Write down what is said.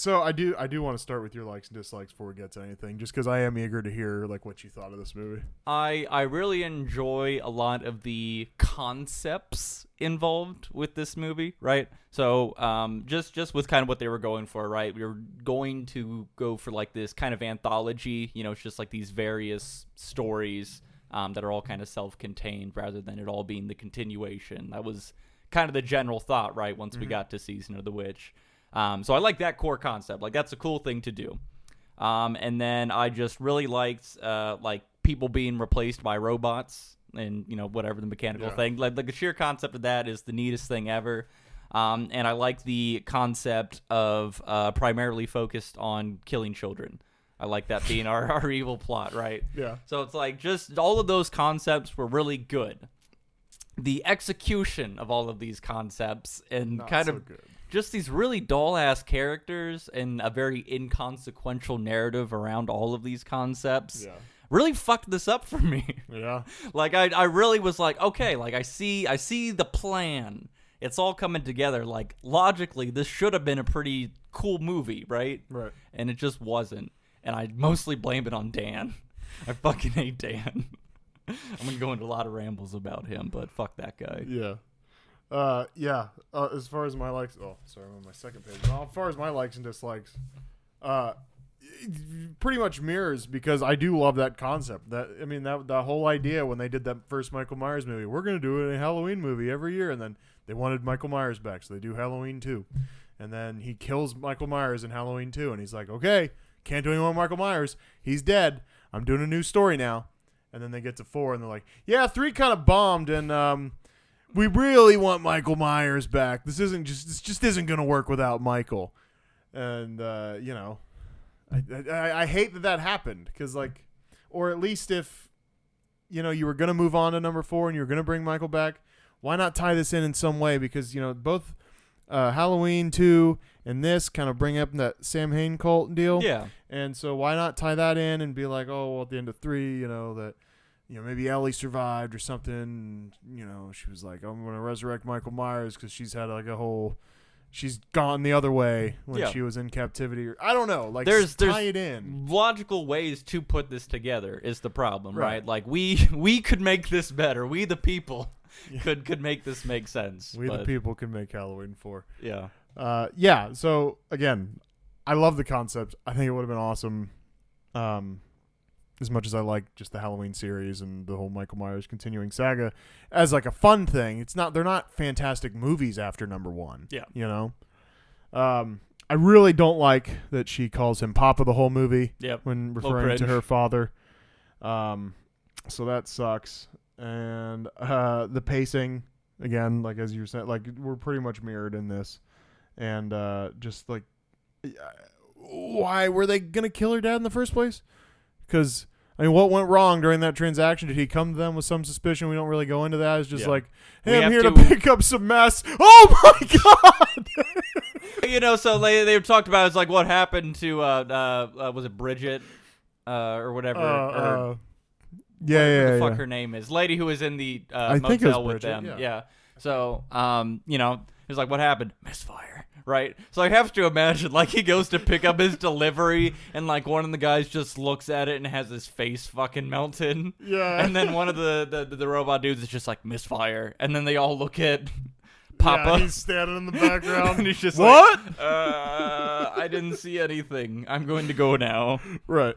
So I do want to start with your likes and dislikes before we get to anything, just because I am eager to hear like what you thought of this movie. I really enjoy a lot of the concepts involved with this movie, right? So just with kind of what they were going for, right? We were going to go for like this kind of anthology, it's just like these various stories that are all kind of self-contained rather than it all being the continuation. That was kind of the general thought, right? Once we got to Season of the Witch. So I like that core concept. Like, that's a cool thing to do. And then I just really liked, like, people being replaced by robots and, whatever the mechanical thing. Like, the sheer concept of that is the neatest thing ever. And I like the concept of primarily focused on killing children. I like that being our evil plot, right? Yeah. So it's like just all of those concepts were really good. The execution of all of these concepts and Not kind so of good. just these really dull-ass characters and a very inconsequential narrative around all of these concepts really fucked this up for me. Yeah. Like, I really was like, okay, like, I see the plan. It's all coming together. Like, logically, this should have been a pretty cool movie, right? Right. And it just wasn't. And I mostly blame it on Dan. I fucking hate Dan. I'm going to go into a lot of rambles about him, but fuck that guy. Yeah. As far as my likes, I'm on my second page. As far as my likes and dislikes, it pretty much mirrors, because I do love that concept. That whole idea when they did that first Michael Myers movie, we're gonna do a Halloween movie every year, and then they wanted Michael Myers back, so they do Halloween 2, and then he kills Michael Myers in Halloween 2, and he's like, okay, can't do any more Michael Myers. He's dead. I'm doing a new story now, and then they get to 4, and they're like, yeah, 3 kind of bombed, and we really want Michael Myers back. This just isn't going to work without Michael. And, I hate that happened, because, like, or at least if, you were going to move on to number 4 and you were going to bring Michael back, why not tie this in some way? Because, both Halloween 2 and this kind of bring up that Sam Hain cult deal. Yeah. And so why not tie that in and be like, oh, well, at the end of 3, that, maybe Ellie survived or something. She was like, I'm going to resurrect Michael Myers because she's had like she's gone the other way when she was in captivity. Or, I don't know. Like, there's tie it in. Logical ways to put this together is the problem, right? Like, we could make this better. We, the people, could make this make sense. We, the people, can make Halloween 4. Yeah. So, again, I love the concept. I think it would have been awesome. As much as I like just the Halloween series and the whole Michael Myers continuing saga as like a fun thing, they're not fantastic movies after number 1. Yeah. I really don't like that she calls him Papa the whole movie Yep. when referring to her father. So that sucks. And the pacing, again, like as you were saying, like we're pretty much mirrored in this. And just like, why were they going to kill her dad in the first place? Because, what went wrong during that transaction? Did he come to them with some suspicion? We don't really go into that. It's just like, hey, I'm here to pick up some mess. Oh, my God! So they talked about, it's like, what happened to, was it Bridget or whatever? Yeah. Fuck her name is. Lady who was in the I think it was motel with Bridget, them. yeah. So, it was like, what happened? Misfire. Right? So I have to imagine, like, he goes to pick up his delivery, and, like, one of the guys just looks at it and has his face fucking melted. Yeah. And then one of the robot dudes is just like, misfire. And then they all look at Papa. Yeah, he's standing in the background. And he's just what? like, I didn't see anything. I'm going to go now. Right.